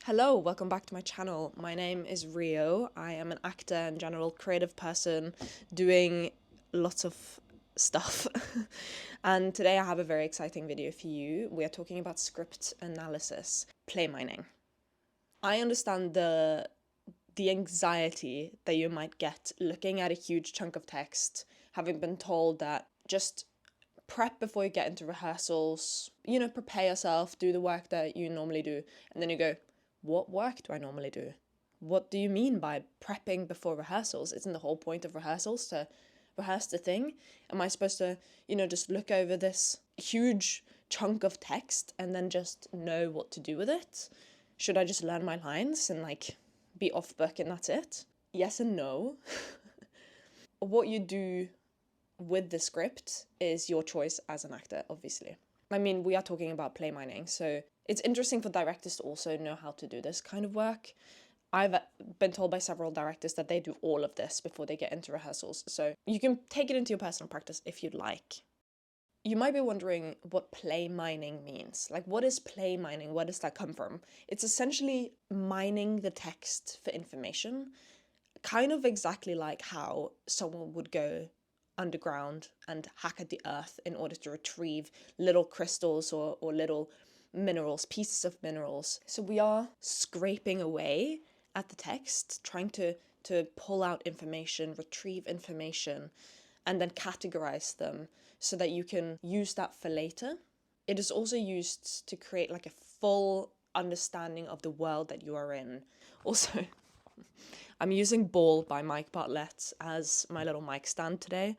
Hello, welcome back to my channel. My name is Rio. I am an actor and general creative person doing lots of stuff. And today I have a very exciting video for you. We are talking about script analysis, play mining. I understand the anxiety that you might get looking at a huge chunk of text, having been told that just prep before you get into rehearsals, prepare yourself, do the work that you normally do, and then you go, what work do I normally do? What do you mean by prepping before rehearsals? Isn't the whole point of rehearsals to rehearse the thing? Am I supposed to, just look over this huge chunk of text and then just know what to do with it? Should I just learn my lines and be off book and that's it? Yes and no. What you do with the script is your choice as an actor, obviously. I mean, we are talking about play mining, so it's interesting for directors to also know how to do this kind of work. I've been told by several directors that they do all of this before they get into rehearsals, so you can take it into your personal practice if you'd like. You might be wondering what play mining means. What is play mining? Where does that come from? It's essentially mining the text for information, kind of exactly like how someone would go underground and hack at the earth in order to retrieve little crystals or little minerals, pieces of minerals. So we are scraping away at the text, trying to pull out information, retrieve information, and then categorize them so that you can use that for later. It is also used to create a full understanding of the world that you are in. Also, I'm using Ball by Mike Bartlett as my little mic stand today.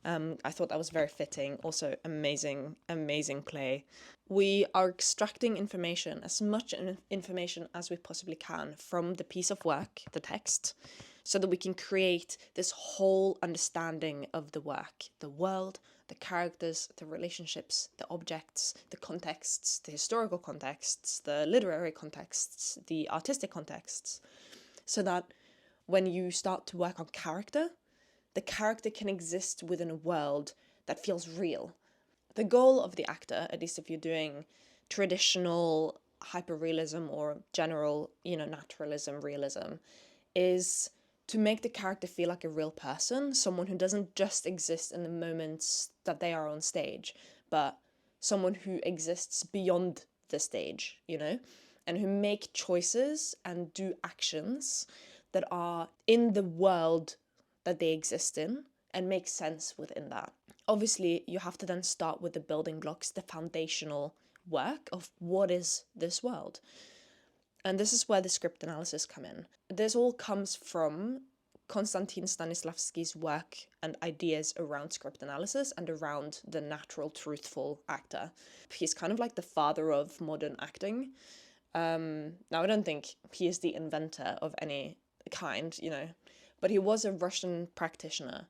I thought that was very fitting. Also, amazing play. We are extracting information, as much information as we possibly can from the piece of work, the text, so that we can create this whole understanding of the work, the world, the characters, the relationships, the objects, the contexts, the historical contexts, the literary contexts, the artistic contexts, so that when you start to work on character, the character can exist within a world that feels real. The goal of the actor, at least if you're doing traditional hyperrealism or general, naturalism, realism, is to make the character feel like a real person, someone who doesn't just exist in the moments that they are on stage, but someone who exists beyond the stage, and who make choices and do actions that are in the world that they exist in and make sense within that. Obviously, you have to then start with the building blocks, the foundational work of what is this world. And this is where the script analysis come in. This all comes from Konstantin Stanislavsky's work and ideas around script analysis and around the natural, truthful actor. He's kind of like the father of modern acting. Now, I don't think he is the inventor of any kind, but he was a Russian practitioner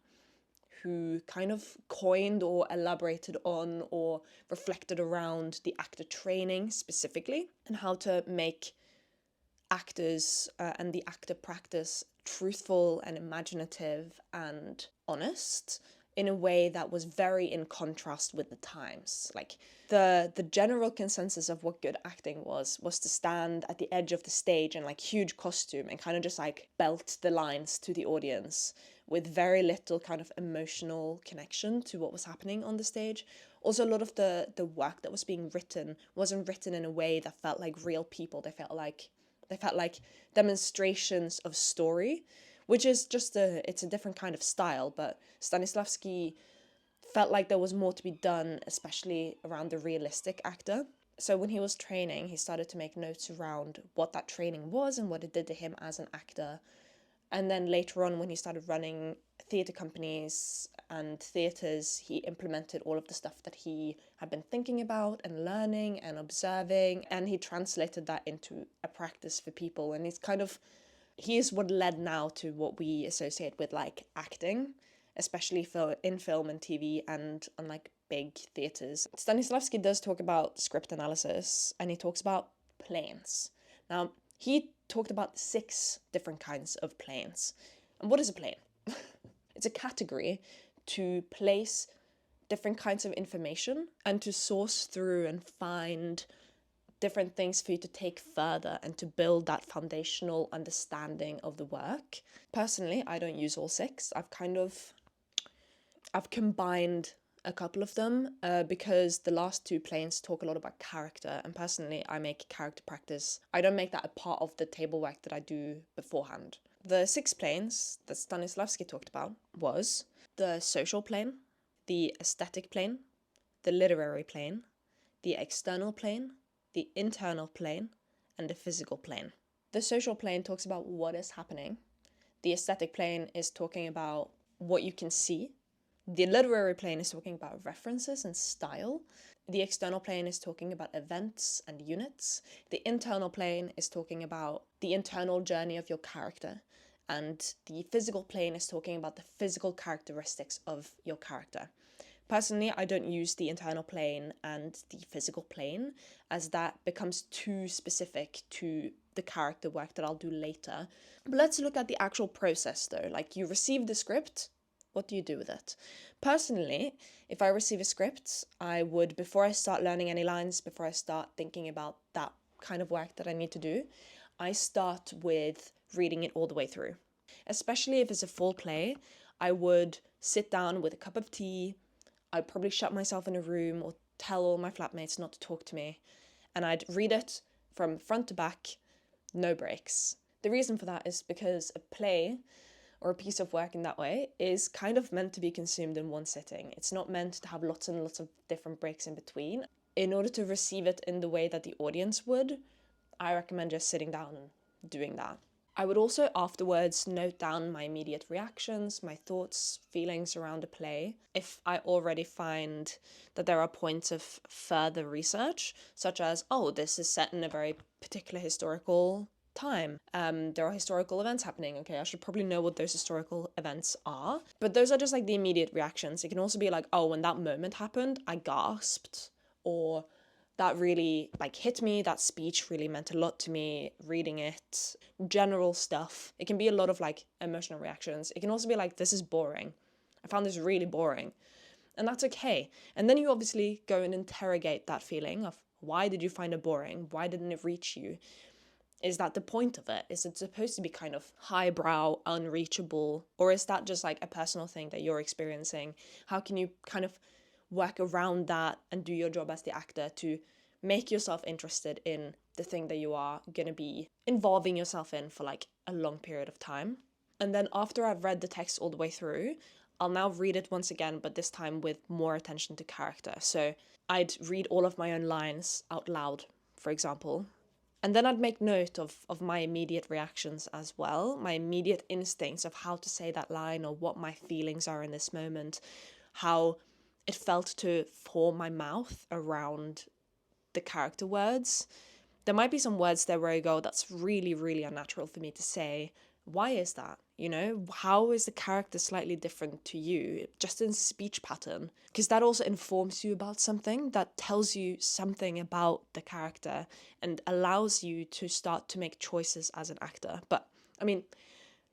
who kind of coined or elaborated on or reflected around the actor training specifically and how to make actors and the actor practice truthful and imaginative and honest in a way that was very in contrast with the times. The general consensus of what good acting was to stand at the edge of the stage in huge costume and kind of just belt the lines to the audience with very little kind of emotional connection to what was happening on the stage. Also, a lot of the work that was being written wasn't written in a way that felt like real people. They felt like demonstrations of story, which is it's a different kind of style, but Stanislavsky felt like there was more to be done, especially around the realistic actor. So when he was training, he started to make notes around what that training was and what it did to him as an actor. And then later on, when he started running theatre companies and theatres, he implemented all of the stuff that he had been thinking about and learning and observing, and he translated that into a practice for people. And he is what led now to what we associate with acting, especially in film and TV and on big theatres. Stanislavsky does talk about script analysis, and he talks about planes. Now, he talked about 6 different kinds of planes. And what is a plane? It's a category to place different kinds of information and to source through and find different things for you to take further and to build that foundational understanding of the work. Personally, I don't use all 6. I've combined a couple of them because the last 2 planes talk a lot about character, and personally I make character practice. I don't make that a part of the table work that I do beforehand. The 6 planes that Stanislavsky talked about was the social plane, the aesthetic plane, the literary plane, the external plane, the internal plane, and the physical plane. The social plane talks about what is happening. The aesthetic plane is talking about what you can see. The literary plane is talking about references and style. The external plane is talking about events and units. The internal plane is talking about the internal journey of your character. And the physical plane is talking about the physical characteristics of your character. Personally, I don't use the internal plane and the physical plane, as that becomes too specific to the character work that I'll do later. But let's look at the actual process though. Like, you receive the script, what do you do with it? Personally, if I receive a script, I would, before I start learning any lines, before I start thinking about that kind of work that I need to do, I start with reading it all the way through. Especially if it's a full play, I would sit down with a cup of tea. I'd probably shut myself in a room or tell all my flatmates not to talk to me. And I'd read it from front to back, no breaks. The reason for that is because a play or a piece of work in that way is kind of meant to be consumed in one sitting. It's not meant to have lots and lots of different breaks in between. In order to receive it in the way that the audience would, I recommend just sitting down and doing that. I would also afterwards note down my immediate reactions, my thoughts, feelings around a play. If I already find that there are points of further research, such as, oh, this is set in a very particular historical time. There are historical events happening. Okay, I should probably know what those historical events are. But those are just like the immediate reactions. It can also be like, oh, when that moment happened, I gasped, or that really like hit me, that speech really meant a lot to me, reading it, general stuff. It can be a lot of like emotional reactions. It can also be like, this is boring. I found this really boring. And that's okay. And then you obviously go and interrogate that feeling of, why did you find it boring? Why didn't it reach you? Is that the point of it? Is it supposed to be kind of highbrow, unreachable? Or is that just like a personal thing that you're experiencing? How can you kind of work around that and do your job as the actor to make yourself interested in the thing that you are going to be involving yourself in for like a long period of time? And then after I've read the text all the way through, I'll now read it once again, but this time with more attention to character. So I'd read all of my own lines out loud, for example. And then I'd make note of my immediate reactions as well, my immediate instincts of how to say that line or what my feelings are in this moment, how it felt to form my mouth around the character words. There might be some words there where I go, that's really, really unnatural for me to say. Why is that? You know, how is the character slightly different to you, just in speech pattern? Because that also informs you about something, that tells you something about the character and allows you to start to make choices as an actor. But, I mean,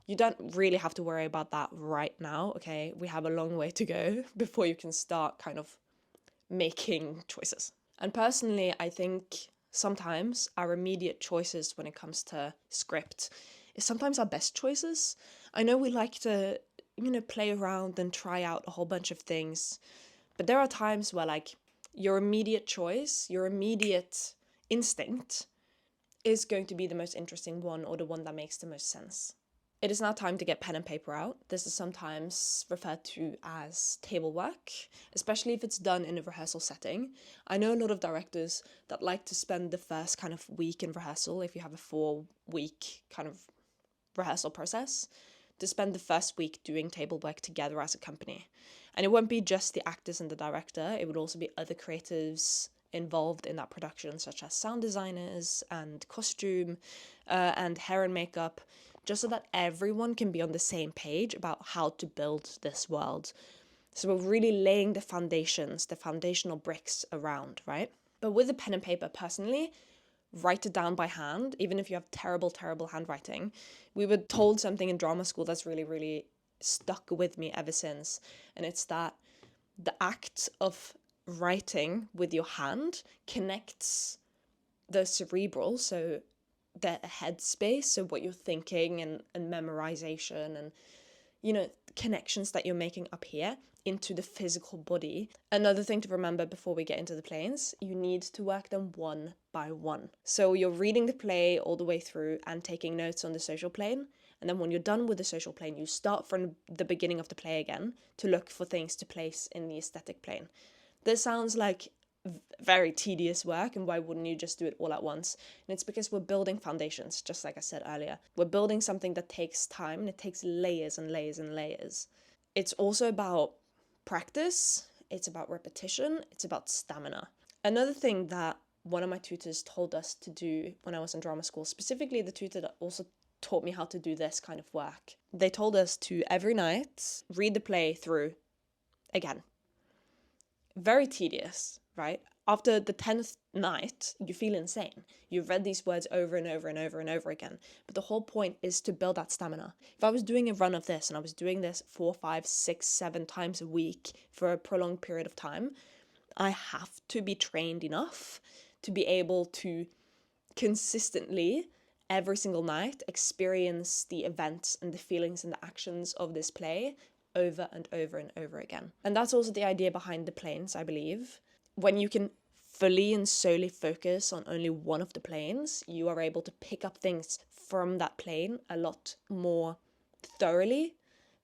you don't really have to worry about that right now, okay? We have a long way to go before you can start kind of making choices. And personally, I think sometimes our immediate choices when it comes to script is sometimes our best choices. I know we like to, play around and try out a whole bunch of things, but there are times where like your immediate choice, your immediate instinct is going to be the most interesting one or the one that makes the most sense. It is now time to get pen and paper out. This is sometimes referred to as table work, especially if it's done in a rehearsal setting. I know a lot of directors that like to spend the first kind of week in rehearsal, if you have a 4-week kind of rehearsal process, to spend the first week doing table work together as a company. And it won't be just the actors and the director, it would also be other creatives involved in that production, such as sound designers and costume and hair and makeup, just so that everyone can be on the same page about how to build this world. So we're really laying the foundations, the foundational bricks around, right? But with the pen and paper, personally, write it down by hand, even if you have terrible, terrible handwriting. We were told something in drama school that's really, really stuck with me ever since. And it's that the act of writing with your hand connects the cerebral, so the headspace, so what you're thinking and memorization and, connections that you're making up here into the physical body. Another thing to remember before we get into the planes, you need to work them one by one. So you're reading the play all the way through and taking notes on the social plane. And then when you're done with the social plane, you start from the beginning of the play again to look for things to place in the aesthetic plane. This sounds like very tedious work, and why wouldn't you just do it all at once? And it's because we're building foundations, just like I said earlier. We're building something that takes time, and it takes layers and layers and layers. It's also about practice, it's about repetition, it's about stamina. Another thing that one of my tutors told us to do when I was in drama school, specifically the tutor that also taught me how to do this kind of work, they told us to every night read the play through again. Very tedious, right? After the 10th night, you feel insane. You've read these words over and over and over and over again. But the whole point is to build that stamina. If I was doing a run of this and I was doing this 4, 5, 6, 7 times a week for a prolonged period of time, I have to be trained enough to be able to consistently, every single night, experience the events and the feelings and the actions of this play over and over and over again. And that's also the idea behind the planes, I believe. When you can fully and solely focus on only one of the planes, you are able to pick up things from that plane a lot more thoroughly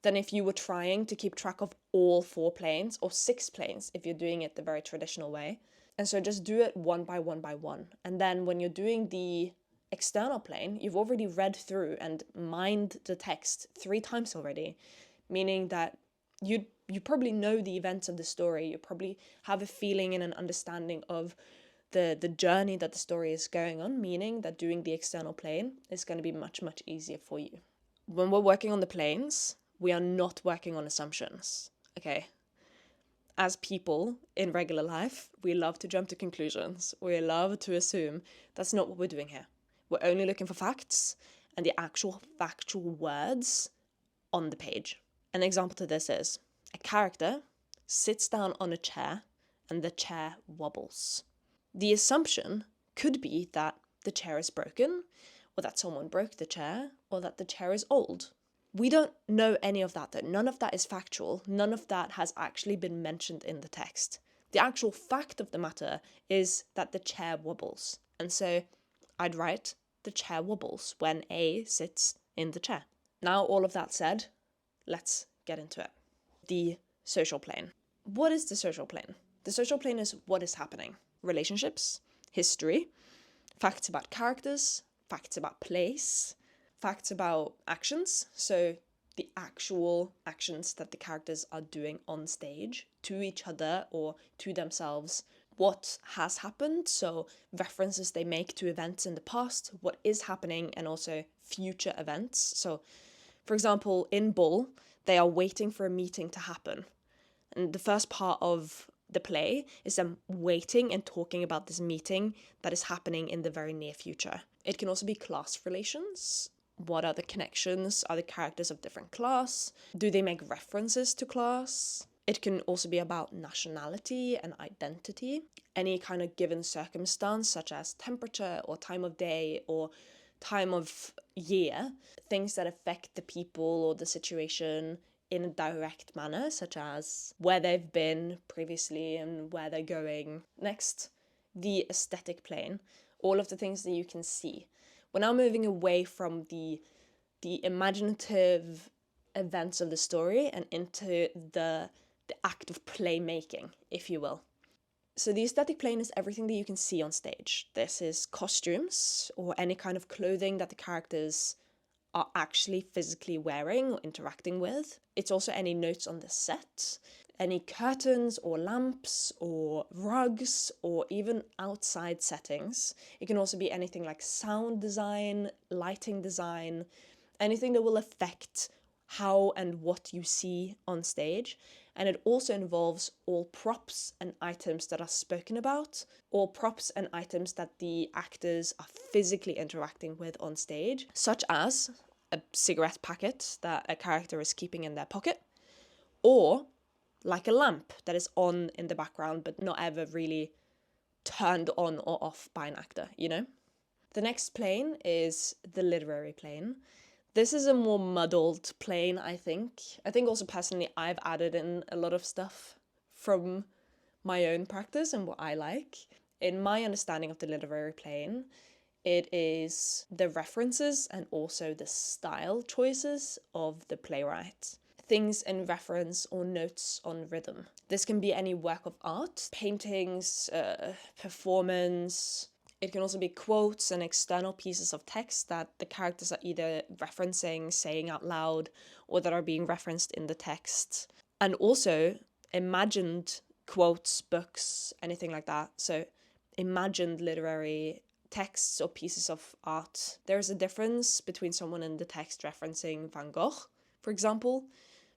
than if you were trying to keep track of all 4 planes or 6 planes if you're doing it the very traditional way. And so just do it one by one by one. And then when you're doing the external plane, you've already read through and mined the text 3 times already, meaning that you probably know the events of the story. You probably have a feeling and an understanding of the journey that the story is going on, meaning that doing the external plane is going to be much, much easier for you. When we're working on the planes, we are not working on assumptions, okay? As people in regular life, we love to jump to conclusions. We love to assume. That's not what we're doing here. We're only looking for facts and the actual factual words on the page. An example to this is a character sits down on a chair and the chair wobbles. The assumption could be that the chair is broken, or that someone broke the chair, or that the chair is old. We don't know any of that though. None of that is factual. None of that has actually been mentioned in the text. The actual fact of the matter is that the chair wobbles. And so I'd write, the chair wobbles when A sits in the chair. Now all of that said, let's get into it. The social plane. What is the social plane? The social plane is what is happening. Relationships, history, facts about characters, facts about place, facts about actions, so the actual actions that the characters are doing on stage to each other or to themselves, what has happened, so references they make to events in the past, what is happening, and also future events. So, for example, in Bull, they are waiting for a meeting to happen. And the first part of the play is them waiting and talking about this meeting that is happening in the very near future. It can also be class relations. What are the connections? Are the characters of different class? Do they make references to class? It can also be about nationality and identity. Any kind of given circumstance, such as temperature or time of day or time of year, things that affect the people or the situation in a direct manner, such as where they've been previously and where they're going next. The aesthetic plane, all of the things that you can see. We're now moving away from the imaginative events of the story and into the act of playmaking, if you will. So the aesthetic plane is everything that you can see on stage. This is costumes or any kind of clothing that the characters are actually physically wearing or interacting with. It's also any notes on the set, any curtains or lamps or rugs or even outside settings. It can also be anything like sound design, lighting design, anything that will affect how and what you see on stage. And it also involves all props and items that are spoken about, all props and items that the actors are physically interacting with on stage, such as a cigarette packet that a character is keeping in their pocket, or like a lamp that is on in the background but not ever really turned on or off by an actor, you know? The next plane is the literary plane. This is a more muddled plane, I think. I think also personally I've added in a lot of stuff from my own practice and what I like. In my understanding of the literary plane, it is the references and also the style choices of the playwright. Things in reference or notes on rhythm. This can be any work of art, paintings, performance. It can also be quotes and external pieces of text that the characters are either referencing, saying out loud, or that are being referenced in the text. And also imagined quotes, books, anything like that. So imagined literary texts or pieces of art. There is a difference between someone in the text referencing Van Gogh, for example,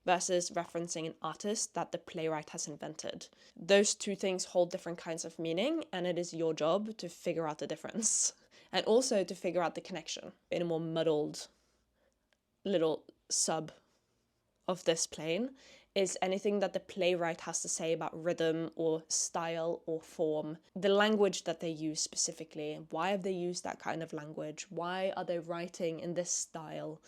versus referencing an artist that the playwright has invented. Those two things hold different kinds of meaning, and it is your job to figure out the difference. And also to figure out the connection in a more muddled little sub of this plane is anything that the playwright has to say about rhythm or style or form, the language that they use specifically. Why have they used that kind of language? Why are they writing in this style?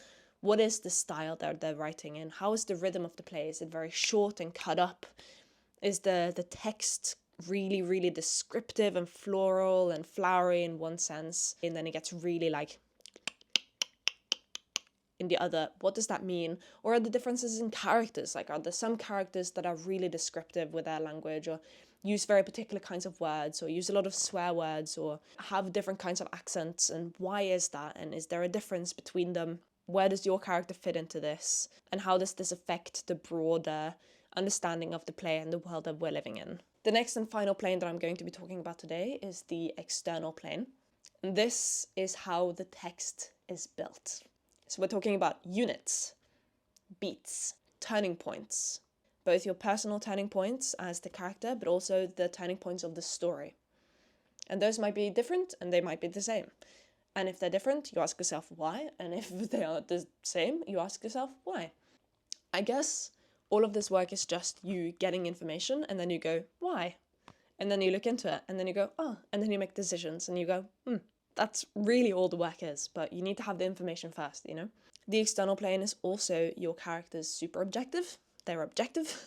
What is the style that they're writing in? How is the rhythm of the play? Is it very short and cut up? Is the text really, really descriptive and floral and flowery in one sense? And then it gets really like in the other. What does that mean? Or are the differences in characters? Like, are there some characters that are really descriptive with their language, or use very particular kinds of words, or use a lot of swear words, or have different kinds of accents? And why is that? And is there a difference between them? Where does your character fit into this? And how does this affect the broader understanding of the play and the world that we're living in? The next and final plane that I'm going to be talking about today is the external plane. And this is how the text is built. So we're talking about units, beats, turning points, both your personal turning points as the character, but also the turning points of the story. And those might be different and they might be the same. And if they're different, you ask yourself why. And if they are the same, you ask yourself why. I guess all of this work is just you getting information and then you go, why? And then you look into it and then you go, oh, and then you make decisions and you go, that's really all the work is, but you need to have the information first, you know? The external plane is also your character's super objective, their objective,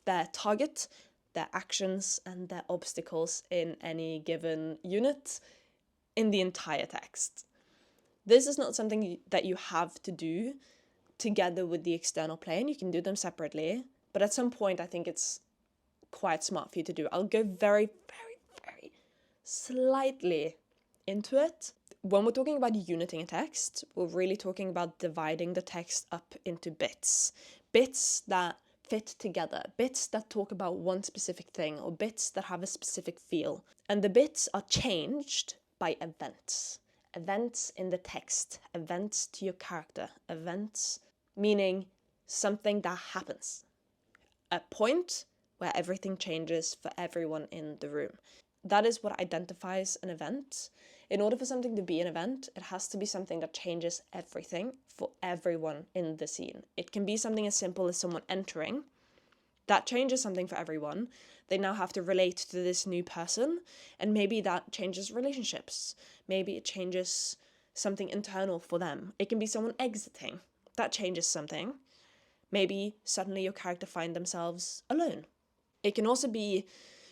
their target, their actions, and their obstacles in any given unit in the entire text. This is not something that you have to do together with the external plane. You can do them separately, but at some point I think it's quite smart for you to do. I'll go very, very, very slightly into it. When we're talking about uniting a text, we're really talking about dividing the text up into bits. Bits that fit together, bits that talk about one specific thing, or bits that have a specific feel. And the bits are changed by events. Events in the text, events to your character, events meaning something that happens. A point where everything changes for everyone in the room. That is what identifies an event. In order for something to be an event, it has to be something that changes everything for everyone in the scene. It can be something as simple as someone entering. That changes something for everyone. They now have to relate to this new person, and maybe that changes relationships. Maybe it changes something internal for them. It can be someone exiting. That changes something. Maybe suddenly your character find themselves alone. It can also be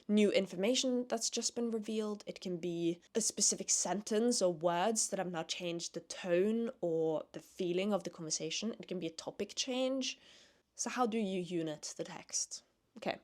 new information that's just been revealed. It can be a specific sentence or words that have now changed the tone or the feeling of the conversation. It can be a topic change. So how do you unit the text? Okay,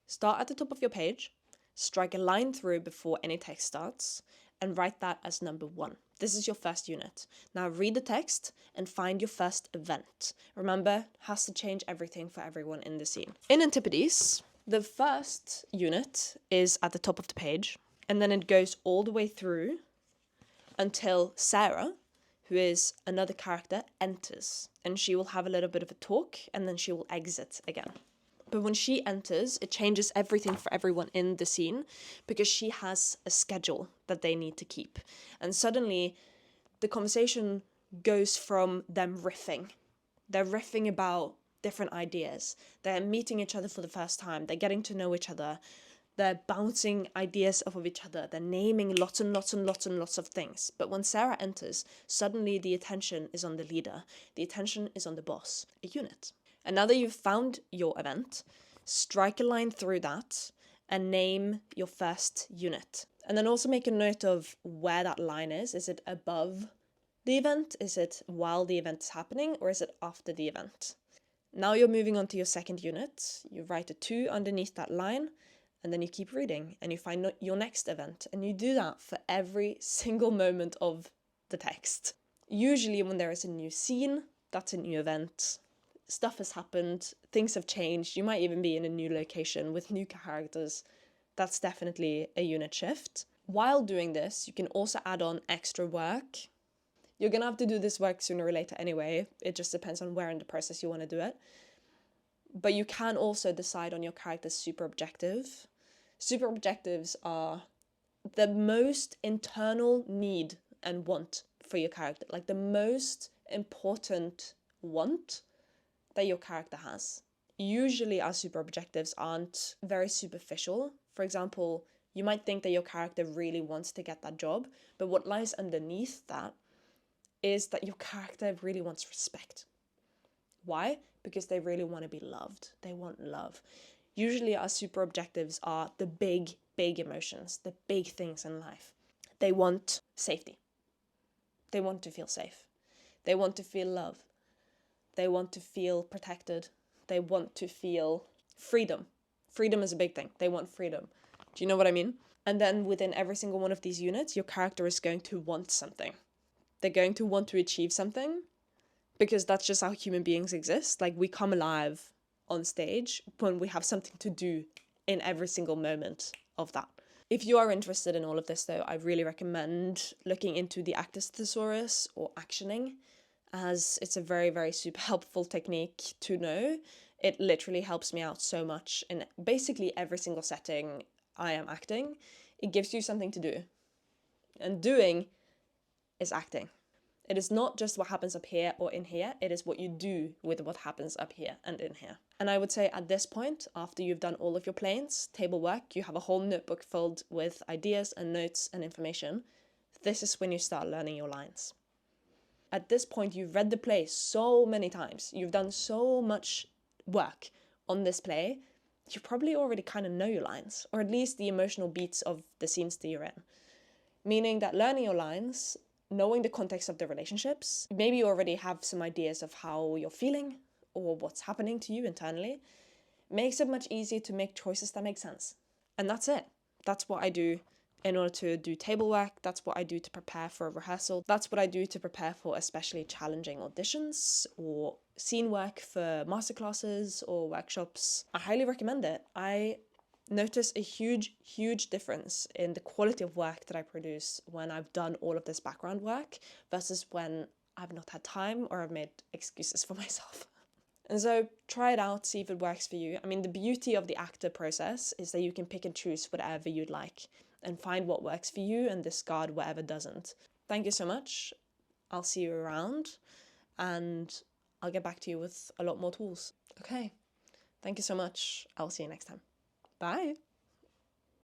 start at the top of your page, strike a line through before any text starts, and write that as number 1. This is your first unit. Now read the text and find your first event. Remember, it has to change everything for everyone in the scene. In Antipodes, the first unit is at the top of the page, and then it goes all the way through until Sarah, who is another character, enters. And she will have a little bit of a talk, and then she will exit again. But when she enters, it changes everything for everyone in the scene, because she has a schedule that they need to keep. And suddenly, the conversation goes from them riffing. They're riffing about different ideas. They're meeting each other for the first time. They're getting to know each other. They're bouncing ideas off of each other. They're naming lots and lots and lots and lots of things. But when Sarah enters, suddenly the attention is on the leader. The attention is on the boss, a unit. And now that you've found your event, strike a line through that and name your first unit. And then also make a note of where that line is. Is it above the event? Is it while the event is happening? Or is it after the event? Now you're moving on to your second unit. You write a 2 underneath that line, and then you keep reading and you find your next event. And you do that for every single moment of the text. Usually when there is a new scene, that's a new event. Stuff has happened, things have changed. You might even be in a new location with new characters. That's definitely a unit shift. While doing this, you can also add on extra work. You're gonna have to do this work sooner or later anyway. It just depends on where in the process you want to do it. But you can also decide on your character's super objective. Super objectives are the most internal need and want for your character, like the most important want that your character has. Usually our super objectives aren't very superficial. For example, you might think that your character really wants to get that job, but what lies underneath that is that your character really wants respect. Why? Because they really want to be loved. They want love. Usually our super objectives are the big emotions, the big things in life. They want safety. They want to feel safe. They want to feel love. They want to feel protected. They want to feel freedom. Freedom is a big thing. They want freedom. Do you know what I mean? And then within every single one of these units, your character is going to want something. They're going to want to achieve something, because that's just how human beings exist. Like, we come alive on stage when we have something to do in every single moment of that. If you are interested in all of this, though, I really recommend looking into the actor's thesaurus or actioning, as it's a very, very super helpful technique to know. It literally helps me out so much in basically every single setting I am acting. It gives you something to do. And doing is acting. It is not just what happens up here or in here, it is what you do with what happens up here and in here. And I would say at this point, after you've done all of your planes, table work, you have a whole notebook filled with ideas and notes and information. This is when you start learning your lines. At this point, you've read the play so many times, you've done so much work on this play, you probably already kind of know your lines, or at least the emotional beats of the scenes that you're in. Meaning that learning your lines, knowing the context of the relationships, maybe you already have some ideas of how you're feeling or what's happening to you internally, makes it much easier to make choices that make sense. And that's it. That's what I do in order to do table work. That's what I do to prepare for a rehearsal. That's what I do to prepare for especially challenging auditions or scene work for masterclasses or workshops. I highly recommend it. I notice a huge difference in the quality of work that I produce when I've done all of this background work versus when I've not had time or I've made excuses for myself. And so try it out, see if it works for you. I mean, the beauty of the actor process is that you can pick and choose whatever you'd like and find what works for you and discard whatever doesn't. Thank you so much. I'll see you around and I'll get back to you with a lot more tools. Okay, thank you so much. I'll see you next time. Bye.